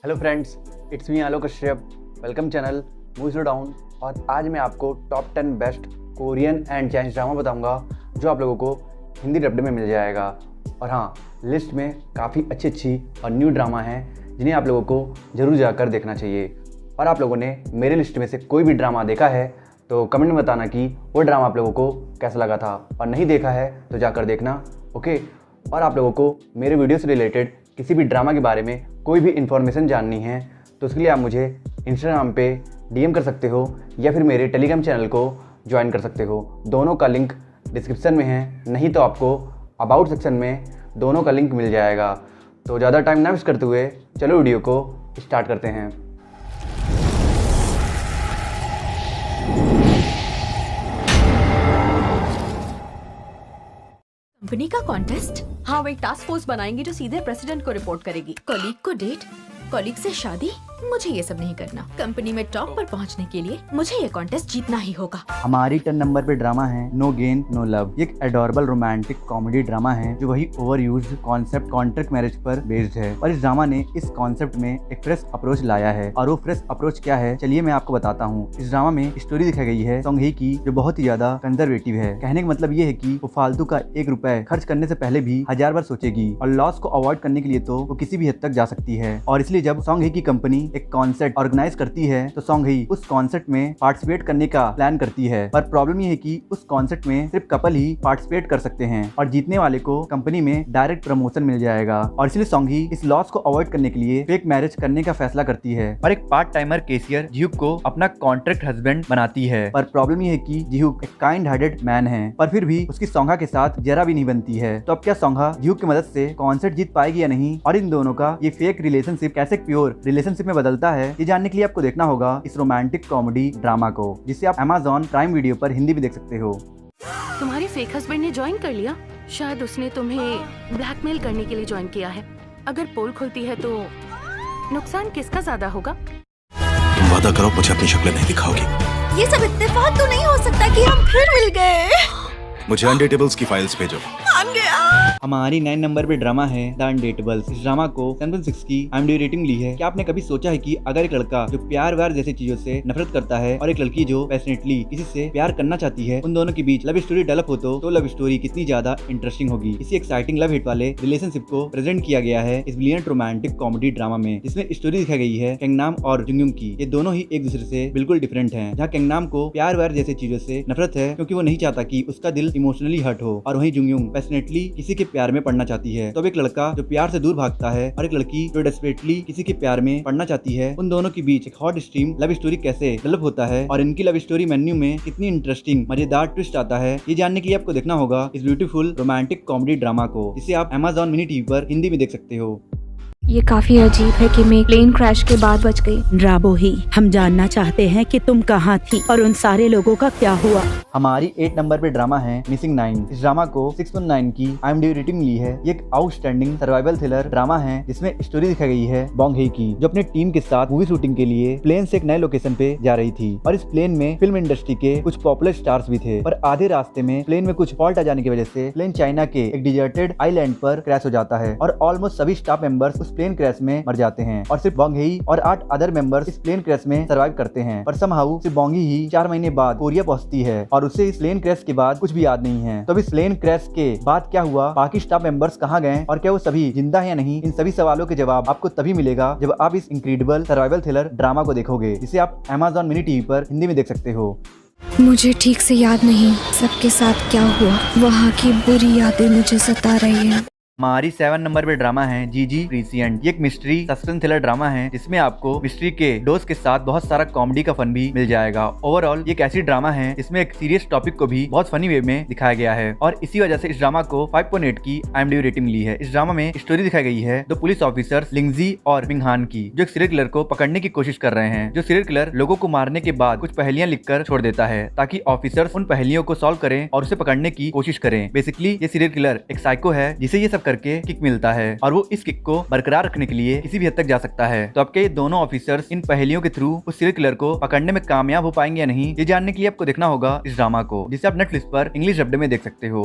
Hello friends, it's me Alok Kashyap. Welcome channel movies down. और आज मैं आपको top 10 best Korean and Chinese drama बताऊंगा जो आप लोगों को हिंदी डब्ड में मिल जाएगा। और हाँ, लिस्ट में काफ़ी अच्छी और न्यू ड्रामा हैं जिन्हें आप लोगों को ज़रूर जाकर देखना चाहिए। और आप लोगों ने मेरे लिस्ट में से कोई भी ड्रामा देखा है तो कमेंट में बताना कि वो ड्रामा आप लोगों को कैसा लगा था, और नहीं देखा है तो जाकर देखना, ओके। और आप लोगों को मेरे वीडियो से रिलेटेड किसी भी ड्रामा के बारे में कोई भी इन्फॉर्मेशन जाननी है तो उसके लिए आप मुझे इंस्टाग्राम पे डीएम कर सकते हो या फिर मेरे टेलीग्राम चैनल को ज्वाइन कर सकते हो। दोनों का लिंक डिस्क्रिप्शन में है, नहीं तो आपको अबाउट सेक्शन में दोनों का लिंक मिल जाएगा। तो ज़्यादा टाइम ना वेस्ट करते हुए चलो वीडियो को स्टार्ट करते हैं। कंपनी का कॉन्टेस्ट। हाँ, वो एक टास्क फोर्स बनाएंगे जो सीधे प्रेसिडेंट को रिपोर्ट करेगी। कॉलीग को डेट, कॉलीग से शादी, मुझे ये सब नहीं करना। कंपनी में टॉप पर पहुंचने के लिए मुझे ये कॉन्टेस्ट जीतना ही होगा। हमारी 10 नंबर पे ड्रामा है नो गेन नो लव। एक एडोरेबल रोमांटिक कॉमेडी ड्रामा है जो वही over used concept contract marriage पर बेस्ड है। और इस ड्रामा ने इस कॉन्सेप्ट में एक फ्रेश अप्रोच लाया है। और वो फ्रेश अप्रोच क्या है, चलिए मैं आपको बताता हूँ। इस ड्रामा में स्टोरी दिखाई गई है सॉन्ग ही की, जो बहुत ही ज्यादा कंजर्वेटिव है। कहने का मतलब ये है कि वो फालतू का 1 रुपए खर्च करने से पहले भी 1000 बार सोचेगी, और लॉस को अवॉइड करने के लिए तो वो किसी भी हद तक जा सकती है। और इसलिए जब सॉन्ग ही की कंपनी एक कॉन्सर्ट ऑर्गेनाइज करती है तो सॉन्ग ही उस कॉन्सर्ट में पार्टिसिपेट करने का प्लान करती है। पर प्रॉब्लम ये है कि उस कॉन्सर्ट में सिर्फ कपल ही पार्टिसिपेट कर सकते हैं, और जीतने वाले को कंपनी में डायरेक्ट प्रमोशन मिल जाएगा। और इसलिए सॉन्ग ही इस लॉस को अवॉइड करने के लिए फेक मैरिज करने का फैसला करती है और एक पार्ट टाइमर केसियर जिहुक को अपना कॉन्ट्रैक्ट हस्बैंड बनाती है। पर प्रॉब्लम ये है कि जिहुक एक काइंड हार्टेड मैन है, पर फिर भी उसकी सोंघा के साथ जरा भी नहीं बनती है। तो अब क्या सोंघा जिहुक की मदद से कॉन्सर्ट जीत पाएगी या नहीं, और इन दोनों का ये फेक रिलेशनशिप कैसे प्योर रिलेशनशिप में बदलता है, ये जानने के लिए आपको देखना होगा इस रोमांटिक कॉमेडी ड्रामा को, जिसे आप Amazon प्राइम वीडियो पर हिंदी भी देख सकते हो। तुम्हारे फेक हस्बैंड ने ज्वाइन कर लिया। शायद उसने तुम्हें ब्लैकमेल करने के लिए ज्वाइन किया है। अगर पोल खुलती है तो नुकसान किसका ज्यादा होगा? तुम वादा करो मुझे अपनी शक्ल नहीं दिखाओगी। ये सब इत्तेफाक तो नहीं हो सकता कि हम फिर मिल गए। मुझे अनडेटेबल्स की फाइल्स भेजो। हमारी 9 नंबर पे ड्रामा है द अनडेटेबल्स। इस ड्रामा को 7.6 की IMDb रेटिंग ली है। क्या आपने कभी सोचा है कि अगर एक लड़का जो प्यार व्यार जैसी चीजों से नफरत करता है और एक लड़की जो पैशनेटली किसी से प्यार करना चाहती है, उन दोनों के बीच लव स्टोरी डेवलप हो तो लव स्टोरी कितनी ज्यादा इंटरेस्टिंग होगी। इसी एक्साइटिंग लव हिट वाले रिलेशनशिप को प्रेजेंट किया गया है इस ब्रिलियंट रोमांटिक कॉमेडी ड्रामा में, जिसमें स्टोरी दिखाई गई है कैंगनाम और जुंगयुंग की। ये दोनों ही एक दूसरे से बिल्कुल डिफरेंट हैं। जहाँ कैंगनाम को प्यार व्यार जैसी चीजों से नफरत है क्योंकि वो नहीं चाहता कि उसका दिल इमोशनली हर्ट हो, और वहीं जुंगयुंग पैशनेटली किसी के प्यार में पड़ना चाहती है। तो अब एक लड़का जो प्यार से दूर भागता है और एक लड़की जो डेस्परेटली किसी के प्यार में पड़ना चाहती है, उन दोनों के बीच एक हॉट स्ट्रीम लव स्टोरी कैसे डेवलप होता है और इनकी लव स्टोरी मेन्यू में कितनी इंटरेस्टिंग मजेदार ट्विस्ट आता है, ये जानने के लिए आपको देखना होगा इस ब्यूटीफुल रोमांटिक कॉमेडी ड्रामा को, जिसे आप Amazon मिनी टीवी पर हिंदी में देख सकते हो। ये काफी अजीब है कि मैं प्लेन क्रैश के बाद बच गई। ड्राबो ही, हम जानना चाहते हैं कि तुम कहाँ थी और उन सारे लोगों का क्या हुआ। हमारी 8 नंबर पे ड्रामा है मिसिंग 9। इस ड्रामा को 6.9 की IMDb रेटिंग मिली है। ये एक आउटस्टैंडिंग सर्वाइवल थ्रिलर ड्रामा है जिसमें स्टोरी दिखाई गई है बॉन्ग हे की, जो अपने टीम के साथ मूवी शूटिंग के लिए प्लेन से एक नए लोकेशन पे जा रही थी। और इस प्लेन में फिल्म इंडस्ट्री के कुछ पॉपुलर स्टार्स भी थे, पर आधे रास्ते में प्लेन में कुछ फॉल्ट आ जाने की वजह से प्लेन चाइना के एक डिजर्टेड आइलैंड पर क्रैश हो जाता है, और ऑलमोस्ट सभी स्टाफ मेंबर्स उस प्लेन क्रैश में मर जाते हैं, और सिर्फ बॉन्ग ही और 8 अदर मेंबर्स इस प्लेन क्रैश में सर्वाइव करते हैं। पर समहाउ सिर्फ बॉन्ग ही 4 महीने बाद कोरिया पहुंचती है, और उसे इस प्लेन क्रैश के बाद कुछ भी याद नहीं है। तो इस प्लेन क्रैश के बाद क्या हुआ, बाकी स्टाफ मेंबर्स कहाँ गए और क्या वो सभी जिंदा है या नहीं, इन सभी सवालों के जवाब आपको तभी मिलेगा जब आप इस इनक्रेडिबल सर्वाइवल थ्रिलर ड्रामा को देखोगे, जिसे आप Amazon मिनी टीवी पर हिंदी में देख सकते हो। मुझे ठीक से याद नहीं सबके साथ क्या हुआ। वहाँ की बुरी यादें मुझे सता रही हैं। हमारी 7 नंबर पे ड्रामा है जीजी प्रीसिएंट। ये एक मिस्ट्री सस्पेंस थ्रिलर ड्रामा है जिसमें आपको मिस्ट्री के डोज के साथ बहुत सारा कॉमेडी का फन भी मिल जाएगा। ओवरऑल ये एक ऐसी ड्रामा है जिसमें एक सीरियस टॉपिक को भी बहुत फनी वे में दिखाया गया है, और इसी वजह से इस ड्रामा को 5.8 की IMDb रेटिंग मिली है। इस ड्रामा में स्टोरी दिखाई गई है 2 पुलिस ऑफिसर्स लिंगजी और मिंगहान की, जो एक सीरियल किलर को पकड़ने की कोशिश कर रहे हैं। जो सीरियल किलर लोगों को मारने के बाद कुछ पहेलियां लिखकर छोड़ देता है ताकि ऑफिसर्स उन पहेलियों को सॉल्व करें और उसे पकड़ने की कोशिश करें। बेसिकली ये सीरियल किलर एक साइको है जिसे ये सब करके किक मिलता है, और वो इस किक को बरकरार रखने के लिए किसी भी हद तक जा सकता है। तो अब के ये दोनों ऑफिसर्स इन पहेलियों के थ्रू उस सीरियल किलर को पकड़ने में कामयाब हो पाएंगे या नहीं, ये जानने के लिए आपको देखना होगा इस ड्रामा को, जिसे आप नेटफ्लिक्स पर इंग्लिश डब्ड में देख सकते हो।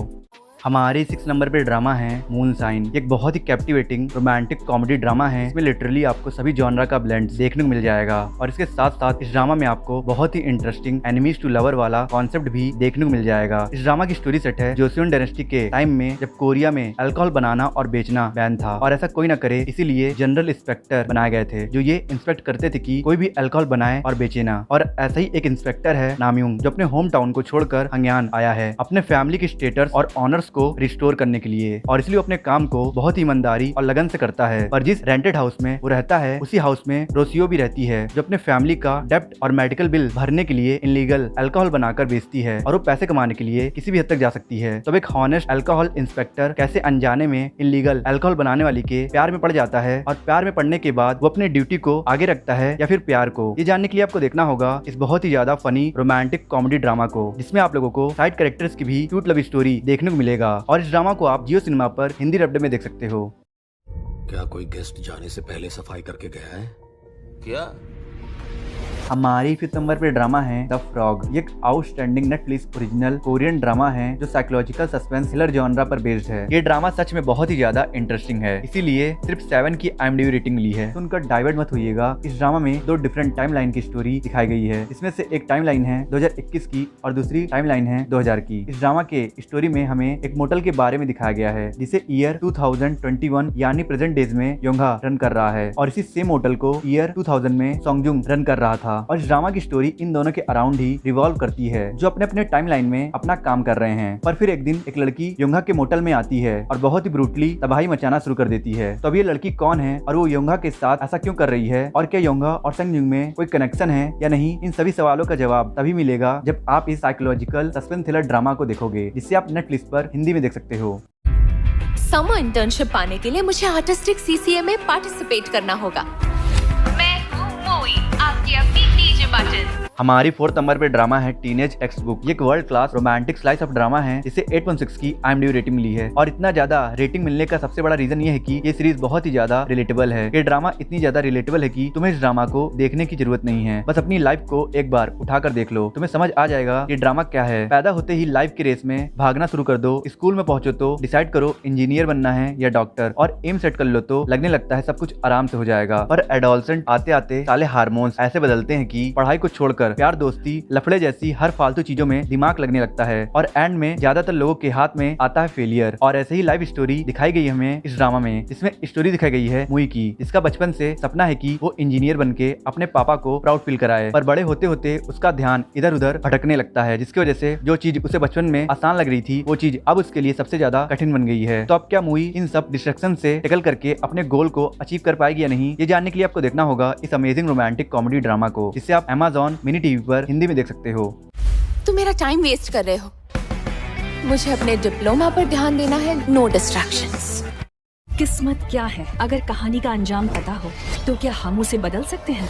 हमारे 6 नंबर पे ड्रामा है मून साइन। एक बहुत ही कैप्टिवेटिंग रोमांटिक कॉमेडी ड्रामा है। इसमें लिटरली आपको सभी जॉनरा का ब्लेंड देखने को मिल जाएगा और इसके साथ साथ इस ड्रामा में आपको बहुत ही इंटरेस्टिंग एनिमीज टू लवर वाला कॉन्सेप्ट भी देखने को मिल जाएगा। इस ड्रामा की स्टोरी सेट है जोसेओन डायनेस्टी के टाइम में, जब कोरिया में अल्कोहल बनाना और बेचना बैन था और ऐसा कोई ना करे, इसीलिए जनरल इंस्पेक्टर बनाए गए थे जो ये इंस्पेक्ट करते थे कि कोई भी अल्कोहल बनाए और बेचे ना। और ऐसा ही एक इंस्पेक्टर है नामयूंग जो अपने होम टाउन को छोड़कर हंग्यान आया है अपने फैमिली के स्टेटस और ऑनर्स को रिस्टोर करने के लिए, और इसलिए अपने काम को बहुत ही ईमानदारी और लगन से करता है। पर जिस रेंटेड हाउस में वो रहता है उसी हाउस में रोसियो भी रहती है जो अपने फैमिली का डेप्ट और मेडिकल बिल भरने के लिए इलीगल अल्कोहल बनाकर बेचती है और वो पैसे कमाने के लिए किसी भी हद तक जा सकती है। तब एक हॉनेस्ट अल्कोहल इंस्पेक्टर कैसे अनजाने में इलीगल अल्कोहल बनाने वाली के प्यार में पड़ जाता है और प्यार में पड़ने के बाद वो अपने ड्यूटी को आगे रखता है या फिर प्यार को, ये जानने के लिए आपको देखना होगा इस बहुत ही ज्यादा फनी रोमांटिक कॉमेडी ड्रामा को, जिसमें आप लोगों को साइड कैरेक्टर्स की भी क्यूट लव स्टोरी देखने को मिलेगा। और इस ड्रामा को आप जियो सिनेमा पर हिंदी डब्ड में देख सकते हो। क्या कोई गेस्ट जाने से पहले सफाई करके गया है क्या? हमारी 5 नंबर पे ड्रामा है द फ्रॉग। ये एक outstanding Netflix original Korean drama है जो साइकोलॉजिकल सस्पेंस थ्रिलर जॉनरा पर बेस्ड है। ये ड्रामा सच में बहुत ही ज्यादा इंटरेस्टिंग है, इसीलिए सिर्फ 7 की IMDb रेटिंग मिली है। सुनकर डाइवर्ट मत होइएगा। इस ड्रामा में 2 डिफरेंट टाइमलाइन की स्टोरी दिखाई गई है। इसमें से एक टाइमलाइन है 2021 की और दूसरी टाइमलाइन है 2000 की। इस ड्रामा के स्टोरी में हमें एक मोटल के बारे में दिखाया गया है जिसे ईयर 2021 यानी प्रेजेंट डेज में योंगा रन कर रहा है और इसी सेम होटल को ईयर 2000 में सोंगजुंग रन कर रहा था। और इस ड्रामा की स्टोरी इन दोनों के अराउंड ही रिवॉल्व करती है जो अपने अपने टाइमलाइन में अपना काम कर रहे हैं। पर फिर एक दिन एक लड़की योंगा के मोटल में आती है और बहुत ही ब्रूटली तबाही मचाना शुरू कर देती है। तो अब ये लड़की कौन है और वो योंगा के साथ ऐसा क्यों कर रही है और क्या योंगा और सोंगजुंग में कोई कनेक्शन है या नहीं, इन सभी सवालों का जवाब तभी मिलेगा जब आप इस साइकोलॉजिकल सस्पेंस थ्रिलर ड्रामा को देखोगे, जिसे आप नेटफ्लिक्स पर हिंदी में देख सकते हो। समर इंटर्नशिप पाने के लिए मुझे आर्टिस्टिक CCA में पार्टिसिपेट करना होगा। मैं हूँ मोई, आपकी अपनी डीजे बटन। हमारी 4 नंबर पे ड्रामा है टीनेज टेक्स्ट बुक। ये एक world class romantic slice of drama है जिसे 8.6 की IMDb रेटिंग मिली है। और इतना ज्यादा रेटिंग मिलने का सबसे बड़ा रीजन ये है कि ये सीरीज बहुत ही ज्यादा रिलेटेबल है। ये ड्रामा इतनी ज्यादा रिलेटेबल है कि तुम्हें इस ड्रामा को देखने की जरूरत नहीं है, बस अपनी लाइफ को एक बार उठाकर देख लो, तुम्हें समझ आ जाएगा ये ड्रामा क्या है। पैदा होते ही लाइफ की रेस में भागना शुरू कर दो, स्कूल में पहुंचो तो डिसाइड करो इंजीनियर बनना है या डॉक्टर, और एम सेट कर लो तो लगने लगता है सब कुछ आराम से हो जाएगा। पर एडोलसेंट आते आते साले हार्मोन्स ऐसे बदलते हैं कि पढ़ाई को छोड़कर प्यार, दोस्ती, लफड़े जैसी हर फालतू चीजों में दिमाग लगने लगता है और एंड में ज्यादातर लोगों के हाथ में आता है फेलियर। और ऐसे ही लाइफ स्टोरी दिखाई गई हमें इस ड्रामा में, जिसमें स्टोरी दिखाई गई है मुई की, जिसका बचपन से सपना है कि वो इंजीनियर बनके अपने पापा को प्राउड फील कराए। पर बड़े होते होते उसका ध्यान इधर उधर भटकने लगता है, जिसकी वजह से जो चीज उसे बचपन में आसान लग रही थी वो चीज अब उसके लिए सबसे ज्यादा कठिन बन गई है। तो अब क्या मुई इन सब डिस्ट्रैक्शन से टैकल करके अपने गोल को अचीव कर पाएगी या नहीं, ये जानने के लिए आपको देखना होगा इस अमेजिंग रोमांटिक कॉमेडी ड्रामा को, जिसे आप Amazon मिनी टीवी पर हिंदी में देख सकते हो। तुम मेरा टाइम वेस्ट कर रहे हो, मुझे अपने डिप्लोमा पर ध्यान देना है। No distractions. किस्मत क्या है? अगर कहानी का अंजाम पता हो तो क्या हम उसे बदल सकते हैं?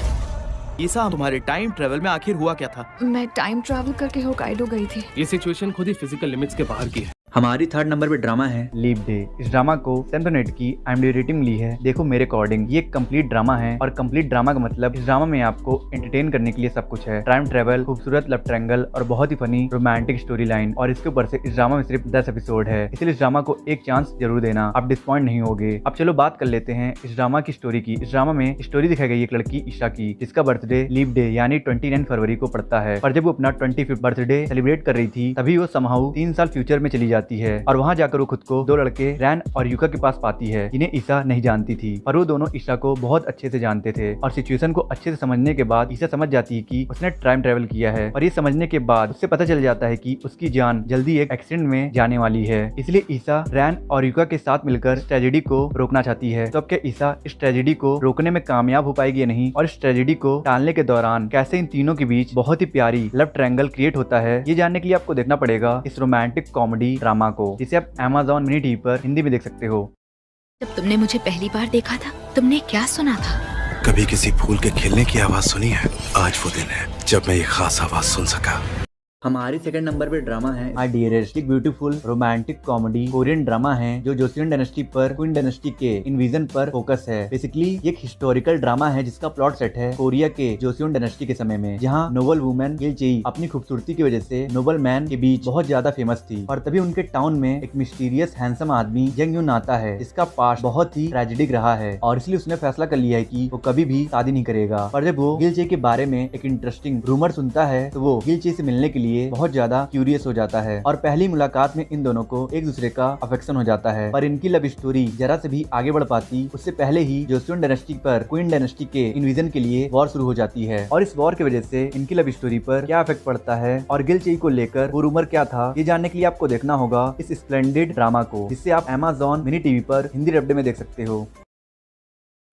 ईसा, तुम्हारे टाइम ट्रेवल में आखिर हुआ क्या था? मैं टाइम ट्रैवल करके होकाइडो गई थी। ये सिचुएशन खुद ही फिजिकल लिमिट्स के बाहर की है। हमारी 3rd नंबर पे ड्रामा है लीप डे। इस ड्रामा को 7.8 की IMDb रेटिंग मिली है। देखो मेरे अकॉर्डिंग ये एक कंप्लीट ड्रामा है और कंप्लीट ड्रामा का मतलब इस ड्रामा में आपको एंटरटेन करने के लिए सब कुछ है। टाइम ट्रेवल, खूबसूरत लव ट्रायंगल और बहुत ही फनी रोमांटिक स्टोरी लाइन, और इसके ऊपर से इस ड्रामा में सिर्फ 10 एपिसोड है, इसलिए इस ड्रामा को एक चांस जरूर देना, आप डिसपॉइंट नहीं होगे। अब चलो बात कर लेते हैं इस ड्रामा की स्टोरी की। इस ड्रामा में स्टोरी दिखाई गई एक लड़की ईशा की, जिसका बर्थडे लीप डे यानी 29 फरवरी को पड़ता है। और जब वो अपना 25th बर्थडे सेलिब्रेट कर रही थी तभी वो समहाउ 3 साल फ्यूचर में चली जाती है और वहाँ जाकर वो खुद को 2 लड़के रैन और युका के पास पाती है, जिन्हें ईशा नहीं जानती थी। पर वो दोनों ईशा को बहुत अच्छे से जानते थे और सिचुएशन को अच्छे से समझने के बाद ईशा समझ जाती है कि उसने टाइम ट्रेवल किया है, और ये समझने के बाद उससे पता चल जाता है कि उसकी जान जल्दी एक एक्सीडेंट में जाने वाली है। इसलिए ईशा रैन और युका के साथ मिलकर इस ट्रेजेडी को रोकना चाहती है। तो अब क्या ईशा इस ट्रेजेडी को रोकने में कामयाब हो पाएगी या नहीं, और इस ट्रेजेडी को टालने के दौरान कैसे इन तीनों के बीच बहुत ही प्यारी लव ट्रायंगल क्रिएट होता है, ये जानने के लिए आपको देखना पड़ेगा इस रोमांटिक कॉमेडी ड्रामा को, जिसे आप Amazon मिनी टीवी पर हिंदी में देख सकते हो। जब तुमने मुझे पहली बार देखा था तुमने क्या सुना था? कभी किसी फूल के खिलने की आवाज सुनी है? आज वो दिन है जब मैं ये खास आवाज सुन सका। हमारी सेकंड नंबर पे ड्रामा है माय डियरेस्ट। एक beautiful romantic comedy Korean drama है जो जोसियन डायनेस्टी पर क्वीन डायनेस्टी के इन्विजन पर फोकस है। बेसिकली एक हिस्टोरिकल ड्रामा है जिसका प्लॉट सेट है कोरिया के जोसियन डायनेस्टी के समय में, जहाँ नोबल वुमेन गिल चेई अपनी खूबसूरती की वजह से नोबल मैन के बीच बहुत ज्यादा फेमस थी। और तभी उनके टाउन में एक मिस्टीरियस हैंडसम आदमी जंग यून आता है जिसका पास्ट बहुत ही ट्रेजेडिक रहा है और इसलिए उसने फैसला कर लिया है कि वो कभी भी शादी नहीं करेगा। और जब वो गिल चेई के बारे में एक इंटरेस्टिंग रूमर सुनता है तो वो गिल चेई से मिलने के लिए बहुत ज्यादा क्यूरियस हो जाता है और पहली मुलाकात में इन दोनों को एक दूसरे का अफेक्शन हो जाता है। पर इनकी लव स्टोरी जरा से भी आगे बढ़ पाती उससे पहले ही जोसियन डायनेस्टी पर क्वीन डायनेस्टी के इन्विजन के लिए वॉर शुरू हो जाती है। और इस वॉर की वजह से इनकी लव स्टोरी पर क्या इफेक्ट पड़ता है और गिल चेई को लेकर वो रूमर क्या था, ये जानने के लिए आपको देखना होगा इस स्प्लेंडेड ड्रामा को, जिसे आप Amazon मिनी टीवी पर हिंदी डब्बे में देख सकते हो।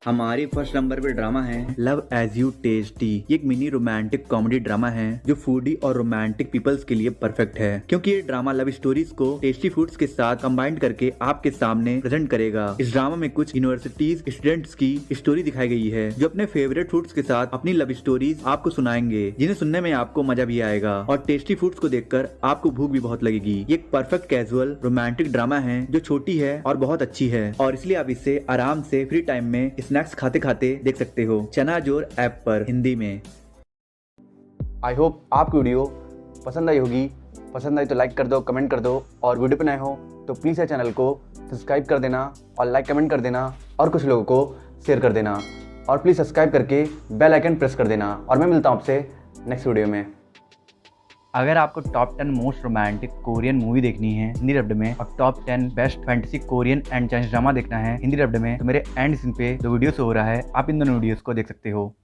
हमारी फर्स्ट नंबर पे ड्रामा है लव एज यू टेस्टी। ये एक मिनी रोमांटिक कॉमेडी ड्रामा है जो फूडी और रोमांटिक पीपल्स के लिए परफेक्ट है, क्योंकि ये ड्रामा लव स्टोरीज को टेस्टी फूड्स के साथ कंबाइन करके आपके सामने प्रेजेंट करेगा। इस ड्रामा में कुछ यूनिवर्सिटीज स्टूडेंट्स की स्टोरी दिखाई गई है जो अपने फेवरेट फूड्स के साथ अपनी लव स्टोरीज आपको सुनाएंगे, जिन्हें सुनने में आपको मजा भी आएगा और टेस्टी फूड्स को देखकर आपको भूख भी बहुत लगेगी। ये एक परफेक्ट कैजुअल रोमांटिक ड्रामा है जो छोटी है और बहुत अच्छी है और इसलिए आप इसे आराम से फ्री टाइम में स्नैक्स खाते खाते देख सकते हो चना जोर ऐप पर हिंदी में। आई होप आपकी वीडियो पसंद आई होगी। पसंद आई तो लाइक कर दो, कमेंट कर दो और वीडियो पे नए हो तो प्लीज़ ये चैनल को सब्सक्राइब कर देना और लाइक कमेंट कर देना और कुछ लोगों को शेयर कर देना और प्लीज़ सब्सक्राइब करके बेल आइकन प्रेस कर देना और मैं मिलता हूँ आपसे नेक्स्ट वीडियो में। अगर आपको top 10 most romantic Korean movie देखनी है हिंदी डब्ड में और top 10 best fantasy Korean and Chinese drama देखना है हिंदी डब्ड में तो मेरे एंड सीन पे जो वीडियो शो हो रहा है आप इन दोनों वीडियोस को देख सकते हो।